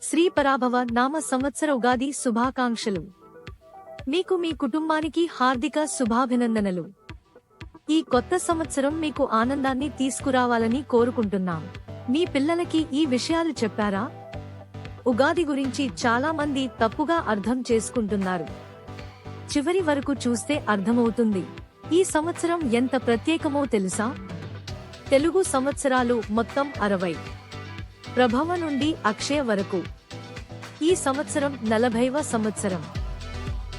శ్రీ పరాభవ నామ సంవత్సర ఉగాది శుభాకాంక్షలు. మీకు మీ కుటుంబానికి హార్దిక శుభాభినందనలు. ఈ కొత్త సంవత్సరం మీకు ఆనందాన్ని తీసుకురావాలని కోరుకుంటున్నాం. మీ పిల్లలకి ఈ విషయాలు చెప్పారా? ఉగాది గురించి చాలా మంది తప్పుగా అర్థం చేసుకుంటున్నారు. చివరి వరకు చూస్తే అర్థమవుతుంది. ఈ సంవత్సరం ఎంత ప్రత్యేకమో తెలుసా? తెలుగు సంవత్సరాలు మొత్తం 60. ప్రభవ నుండి అక్షయ వరకు. ఈ సంవత్సరం 40వ సంవత్సరం.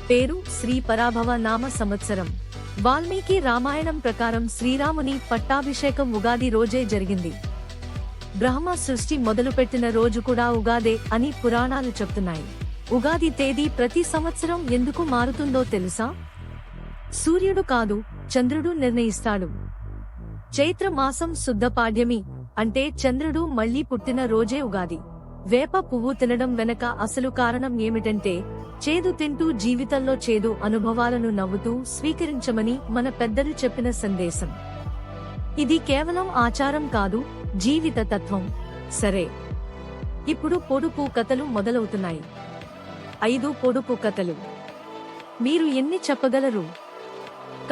పేరు శ్రీ పరాభవ నామ సంవత్సరం. వాల్మీకి రామాయణం ప్రకారం శ్రీరాముని పట్టాభిషేకం ఉగాది రోజే జరిగింది. బ్రహ్మ సృష్టి మొదలుపెట్టిన రోజు కూడా ఉగాదే అని పురాణాలు చెప్తున్నాయి. ఉగాది తేదీ ప్రతి సంవత్సరం ఎందుకు మారుతుందో తెలుసా? సూర్యుడు కాదు, చంద్రుడు నిర్ణయిస్తాడు. చైత్ర మాసం శుద్ధ పాడ్యమి అంటే చంద్రుడు మళ్లీ పుట్టిన రోజే ఉగాది. వేప పువ్వు తినడం వెనక అసలు కారణం ఏమిటంటే, చేదు తింటూ జీవితంలో చేదు అనుభవాలను నవ్వుతూ స్వీకరించమని మన పెద్దలు చెప్పిన సందేశం. ఇది కేవలం ఆచారం కాదు, జీవిత తత్వం. సరే, ఇప్పుడు పొడుపు కథలు మొదలవుతున్నాయి. 5 పొడుపు కథలు. మీరు ఎన్ని చెప్పగలరు?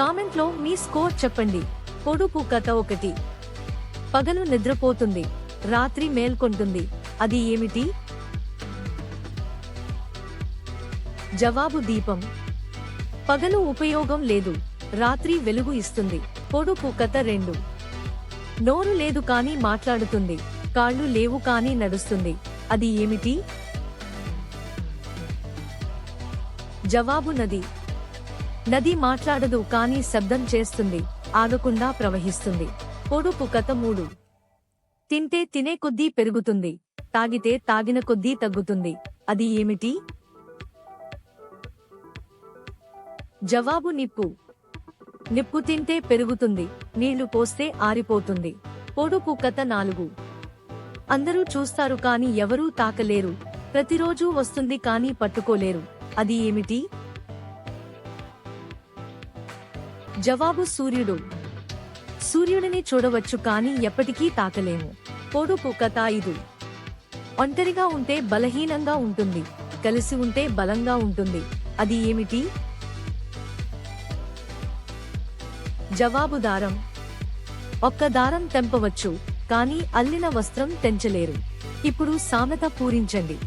కామెంట్లో మీ స్కోర్ చెప్పండి. పొడుపు కథ 1. పగలు నిద్రపోతుంది, రాత్రి మేల్కొంటుంది. అది ఏమిటి? జవాబు దీపం. పగలు ఉపయోగం లేదు, రాత్రి వెలుగు ఇస్తుంది. పొడుపు కథ 2. నోరు లేదు కాని మాట్లాడుతుంది, కాళ్ళు లేవు కాని నడుస్తుంది. అది ఏమిటి? జవాబు నది. నది మాట్లాడదు కాని శబ్దం చేస్తుంది, ఆగకుండా ప్రవహిస్తుంది. పొడుపు కథ 3. తింటే తినే కొద్దీ పెరుగుతుంది, తాగితే తాగిన కొద్దీ తగ్గుతుంది. అది ఏమిటి? జవాబు నిప్పు. నిప్పు తింటే పెరుగుతుంది, నీళ్లు పోస్తే ఆరిపోతుంది. పొడుపు కథ 4. అందరూ చూస్తారు కాని ఎవరూ తాకలేరు, ప్రతిరోజూ వస్తుంది కాని పట్టుకోలేరు. అది ఏమిటి? జవాబు సూర్యుడు. సూర్యుడిని చూడవచ్చు కాని ఎప్పటికీ తాకలేము. పొడుపు కథ 5. ఒంటరిగా ఉంటే బలహీనంగా ఉంటుంది, కలిసి ఉంటే బలంగా ఉంటుంది. అది ఏమిటి? జవాబు దారం. ఒక్క దారం తెంపవచ్చు కాని అల్లిన వస్త్రం తెంచలేరు. ఇప్పుడు సామెత పూరించండి.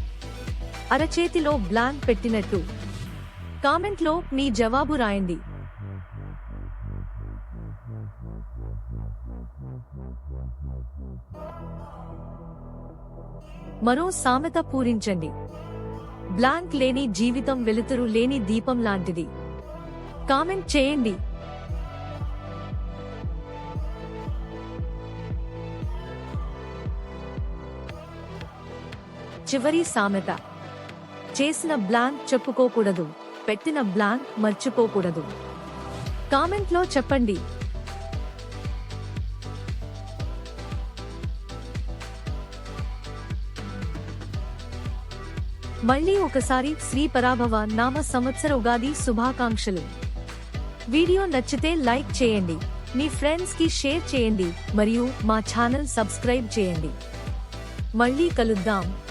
అరచేతిలో బ్లాంక్ పెట్టినట్టు. కామెంట్లో మీ జవాబు రాయండి. మరో సామెత పూరించండి. బ్లాంక్ లేని జీవితం వెలుతురు లేని దీపం లాంటిది. కామెంట్ చేయండి. చివరి సామెత. చేసిన బ్లాంక్ చెప్పుకోకూడదు, పెట్టిన బ్లాంక్ మర్చిపోకూడదు. కామెంట్లో చెప్పండి. మళ్ళీ ఒకసారి శ్రీ పరాభవ నామ సంవత్సర ఉగాది శుభాకాంక్షలు. వీడియో నచ్చితే లైక్ చేయండి, మీ ఫ్రెండ్స్ కి షేర్ చేయండి మరియు మా ఛానల్ సబ్స్క్రైబ్ చేయండి. మళ్ళీ కలుద్దాం.